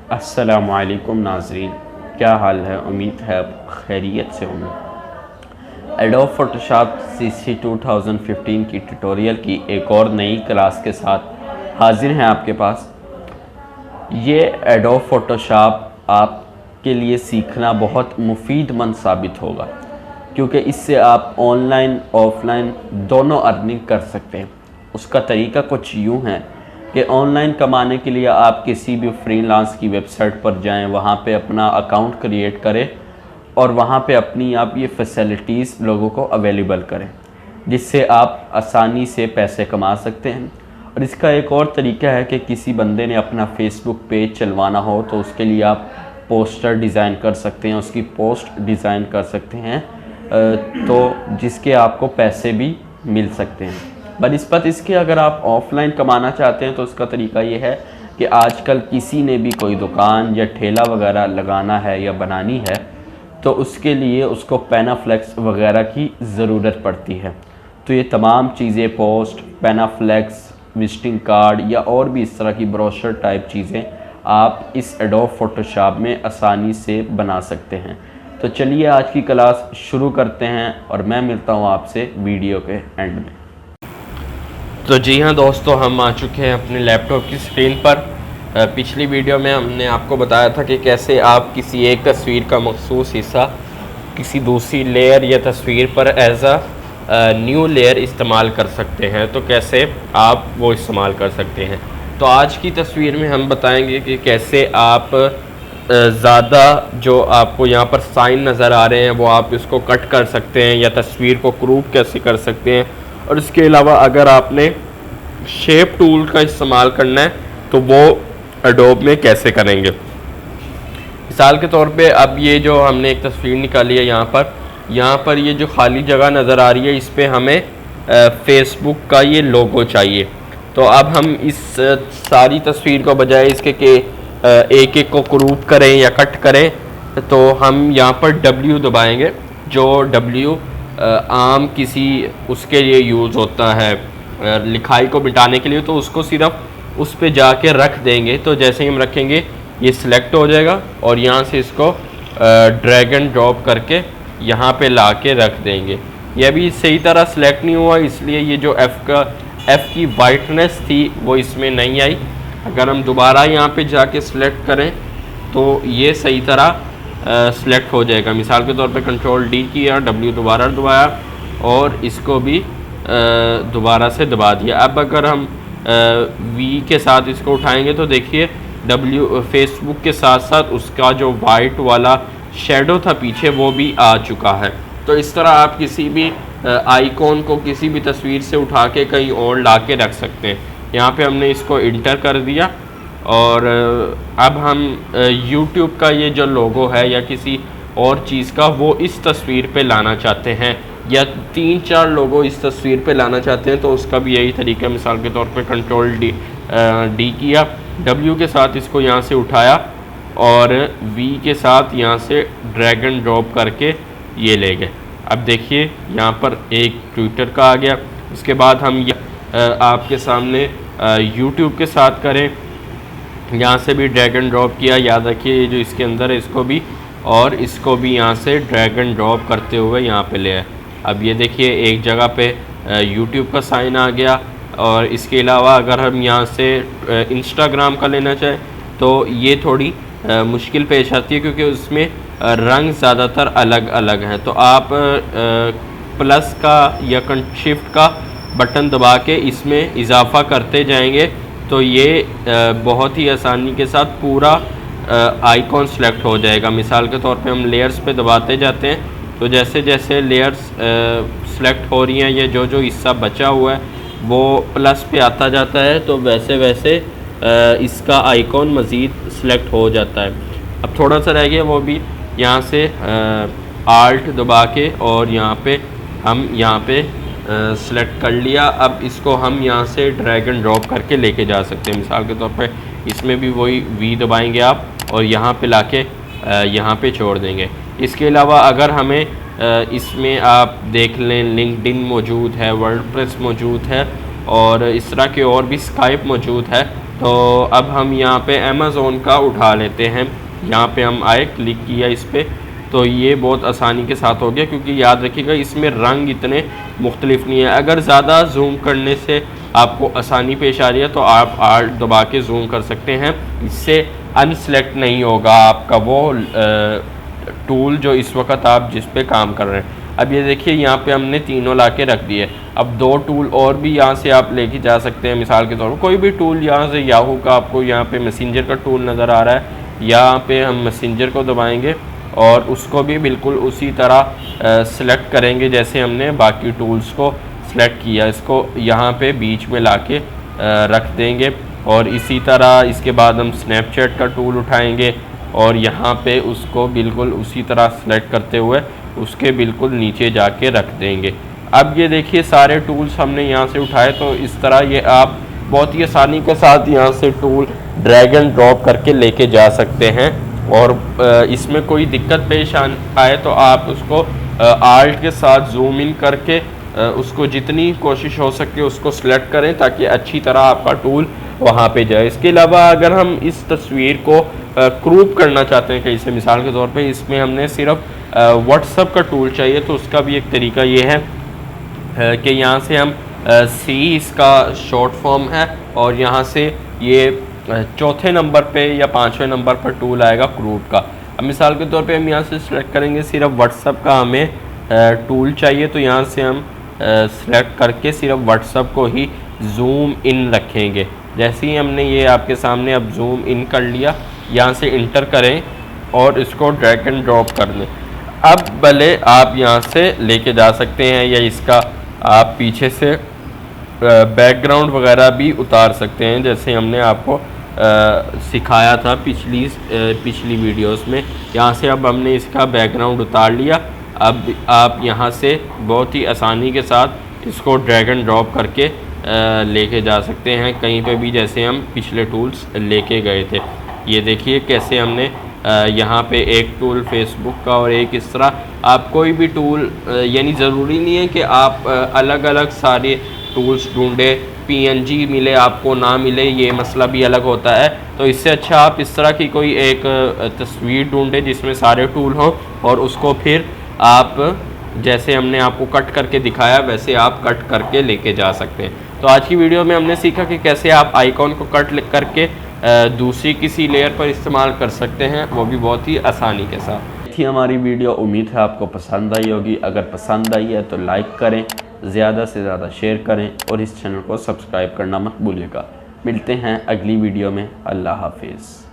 अस्सलामुअलैकुम नाज़रीन, क्या हाल है। उम्मीद है आप खैरियत से होंगे। एडोब फोटोशॉप CC 2015 की ट्यूटोरियल की एक और नई क्लास के साथ हाजिर हैं आपके पास। ये एडोब फोटोशॉप आपके लिए सीखना बहुत मुफीदमंद साबित होगा, क्योंकि इससे आप ऑनलाइन ऑफलाइन दोनों अर्निंग कर सकते हैं। उसका तरीका कुछ यूँ है कि ऑनलाइन कमाने के लिए आप किसी भी फ्रीलांस की वेबसाइट पर जाएं, वहाँ पे अपना अकाउंट क्रिएट करें और वहाँ पे अपनी आप ये फैसिलिटीज़ लोगों को अवेलेबल करें, जिससे आप आसानी से पैसे कमा सकते हैं। और इसका एक और तरीका है कि किसी बंदे ने अपना फेसबुक पेज चलवाना हो तो उसके लिए आप पोस्टर डिज़ाइन कर सकते हैं, उसकी पोस्ट डिज़ाइन कर सकते हैं, तो जिसके आपको पैसे भी मिल सकते हैं। बनिस्बत इसके अगर आप ऑफ़लाइन कमाना चाहते हैं तो उसका तरीका ये है कि आजकल किसी ने भी कोई दुकान या ठेला वगैरह लगाना है या बनानी है तो उसके लिए उसको पैनाफ्लेक्स वगैरह की ज़रूरत पड़ती है। तो ये तमाम चीज़ें पोस्ट, पैनाफ्लेक्स, विजिटिंग कार्ड या और भी इस तरह की ब्रोशर टाइप चीज़ें आप इस एडोब फोटोशॉप में आसानी से बना सकते हैं। तो चलिए आज की क्लास शुरू करते हैं और मैं मिलता हूँ आपसे वीडियो के एंड में। तो जी हाँ दोस्तों, हम आ चुके हैं अपने लैपटॉप की स्क्रीन पर। पिछली वीडियो में हमने आपको बताया था कि कैसे आप किसी एक तस्वीर का मखसूस हिस्सा किसी दूसरी लेयर या तस्वीर पर एज अ न्यू लेयर इस्तेमाल कर सकते हैं, तो कैसे आप वो इस्तेमाल कर सकते हैं। तो आज की तस्वीर में हम बताएंगे कि कैसे आप ज़्यादा जो आपको यहाँ पर साइन नज़र आ रहे हैं वो आप इसको कट कर सकते हैं या तस्वीर को क्रूप कैसे कर सकते हैं। और इसके अलावा अगर आपने शेप टूल का इस्तेमाल करना है तो वो एडोब में कैसे करेंगे। मिसाल के तौर पे अब ये जो हमने एक तस्वीर निकाली है, यहाँ पर ये जो खाली जगह नज़र आ रही है, इस पर हमें फेसबुक का ये लोगो चाहिए। तो अब हम इस सारी तस्वीर को बजाय इसके कि एक एक को क्रूप करें या कट करें, तो हम यहाँ पर W दबाएंगे। जो W आम किसी उसके लिए यूज़ होता है लिखाई को मिटाने के लिए, तो उसको सिर्फ उस पे जाके रख देंगे। तो जैसे ही हम रखेंगे ये सिलेक्ट हो जाएगा और यहाँ से इसको ड्रैग एंड ड्रॉप करके यहाँ पे ला के रख देंगे। ये अभी सही तरह सिलेक्ट नहीं हुआ, इसलिए ये जो F की वाइटनेस थी वो इसमें नहीं आई। अगर हम दोबारा यहाँ पे जाके सिलेक्ट करें तो ये सही तरह सिलेक्ट हो जाएगा। मिसाल के तौर पे कंट्रोल D किया, W दोबारा दबाया और इसको भी दोबारा से दबा दिया। अब अगर हम V के साथ इसको उठाएंगे तो देखिए W फेसबुक के साथ साथ उसका जो वाइट वाला शेडो था पीछे वो भी आ चुका है। तो इस तरह आप किसी भी आइकॉन को किसी भी तस्वीर से उठा के कहीं और ला के रख सकते हैं। यहाँ पे हमने इसको इंटर कर दिया और अब हम YouTube का ये जो लोगो है या किसी और चीज़ का वो इस तस्वीर पे लाना चाहते हैं या 3-4 लोगो इस तस्वीर पे लाना चाहते हैं, तो उसका भी यही तरीका। मिसाल के तौर पे कंट्रोल D किया, W के साथ इसको यहाँ से उठाया और V के साथ यहाँ से ड्रैग एंड ड्रॉप करके ये ले गए। अब देखिए यहाँ पर एक ट्विटर का आ गया। उसके बाद हम आपके सामने YouTube के साथ करें, यहाँ से भी ड्रैग एंड ड्रॉप किया। याद रखिए ये जो इसके अंदर है इसको भी और इसको भी यहाँ से ड्रैग एंड ड्रॉप करते हुए यहाँ पे ले आए। अब ये देखिए एक जगह पे YouTube का साइन आ गया। और इसके अलावा अगर हम यहाँ से इंस्टाग्राम का लेना चाहें तो ये थोड़ी मुश्किल पेश आती है, क्योंकि उसमें रंग ज़्यादातर अलग अलग हैं। तो आप प्लस का या शिफ्ट का बटन दबा के इसमें इजाफा करते जाएंगे तो ये बहुत ही आसानी के साथ पूरा आइकॉन सेलेक्ट हो जाएगा। मिसाल के तौर पे हम लेयर्स पे दबाते जाते हैं तो जैसे जैसे लेयर्स सेलेक्ट हो रही हैं, ये जो जो हिस्सा बचा हुआ है वो प्लस पे आता जाता है, तो वैसे वैसे इसका आइकॉन मज़ीद सेलेक्ट हो जाता है। अब थोड़ा सा रह गया, वो भी यहाँ से आल्ट दबा के और हम यहाँ पे सेलेक्ट कर लिया। अब इसको हम यहाँ से ड्रैग एंड ड्रॉप करके लेके जा सकते हैं। मिसाल के तौर पे इसमें भी वही V दबाएंगे आप और यहाँ पे लाके यहाँ पे छोड़ देंगे। इसके अलावा अगर हमें इसमें आप देख लें लिंक्डइन मौजूद है, वर्डप्रेस मौजूद है और इस तरह के और भी स्काइप मौजूद है। तो अब हम यहाँ पे अमेज़ोन का उठा लेते हैं। यहाँ पे हम आए, क्लिक किया इस पर, तो ये बहुत आसानी के साथ हो गया, क्योंकि याद रखिएगा इसमें रंग इतने मुख्तलिफ नहीं है। अगर ज़्यादा जूम करने से आपको आसानी पेश आ रही है तो आप आर्ट दबा के जूम कर सकते हैं, इससे अनसेलेक्ट नहीं होगा आपका वो टूल जो इस वक्त आप जिस पे काम कर रहे हैं। अब ये देखिए यहाँ पे हमने तीनों ला के रख दिए। अब 2 टूल और भी यहाँ से आप लेके जा सकते हैं। मिसाल के तौर पर कोई भी टूल यहाँ से, याहू का आपको यहाँ पे मैसेंजर का टूल नज़र आ रहा है, यहाँ पे हम मैसेंजर को दबाएंगे और उसको भी बिल्कुल उसी तरह सेलेक्ट करेंगे जैसे हमने बाकी टूल्स को सेलेक्ट किया। इसको यहाँ पे बीच में लाके रख देंगे और इसी तरह इसके बाद हम स्नैपचैट का टूल उठाएंगे और यहाँ पे उसको बिल्कुल उसी तरह सेलेक्ट करते हुए उसके बिल्कुल नीचे जाके रख देंगे। अब ये देखिए सारे टूल्स हमने यहाँ से उठाए, तो इस तरह ये आप बहुत ही आसानी के साथ यहाँ से टूल ड्रैग एंड ड्रॉप करके लेके जा सकते हैं। और इसमें कोई दिक्कत पेश आए तो आप उसको आल्ट के साथ जूम इन करके उसको जितनी कोशिश हो सके उसको सिलेक्ट करें ताकि अच्छी तरह आपका टूल वहाँ पे जाए। इसके अलावा अगर हम इस तस्वीर को क्रूप करना चाहते हैं कहीं से, मिसाल के तौर पे इसमें हमने सिर्फ व्हाट्सएप का टूल चाहिए, तो उसका भी एक तरीका ये है कि यहाँ से हम सी इसका शॉर्ट फॉर्म है और यहाँ से ये चौथे नंबर पे या 5वें नंबर पर टूल आएगा क्रूप का। अब मिसाल के तौर पे हम यहाँ से सिलेक्ट करेंगे, सिर्फ व्हाट्सएप का हमें टूल चाहिए, तो यहाँ से हम सिलेक्ट करके सिर्फ व्हाट्सएप को ही जूम इन रखेंगे। जैसे ही हमने ये आपके सामने अब जूम इन कर लिया, यहाँ से इंटर करें और इसको ड्रैग एंड ड्रॉप कर लें। अब भले आप यहाँ से लेके जा सकते हैं या इसका आप पीछे से बैकग्राउंड वगैरह भी उतार सकते हैं, जैसे हमने आपको सिखाया था पिछली वीडियोस में। यहाँ से अब हमने इसका बैकग्राउंड उतार लिया। अब आप यहाँ से बहुत ही आसानी के साथ इसको ड्रैग एंड ड्रॉप करके लेके जा सकते हैं कहीं पे भी, जैसे हम पिछले टूल्स लेके गए थे। ये देखिए कैसे हमने यहाँ पे एक टूल फेसबुक का और एक इस तरह आप कोई भी टूल, यानी ज़रूरी नहीं है कि आप अलग अलग सारे टूल्स ढूंढे, PNG मिले आपको ना मिले, ये मसला भी अलग होता है। तो इससे अच्छा आप इस तरह की कोई एक तस्वीर ढूंढे जिसमें सारे टूल हों और उसको फिर आप जैसे हमने आपको कट करके दिखाया वैसे आप कट करके लेके जा सकते हैं। तो आज की वीडियो में हमने सीखा कि कैसे आप आइकॉन को कट करके दूसरी किसी लेयर पर इस्तेमाल कर सकते हैं, वो भी बहुत ही आसानी के साथ। थी हमारी वीडियो, उम्मीद है आपको पसंद आई होगी। अगर पसंद आई है तो लाइक करें, ज़्यादा से ज़्यादा शेयर करें और इस चैनल को सब्सक्राइब करना मत भूलिएगा। मिलते हैं अगली वीडियो में। अल्लाह हाफिज़।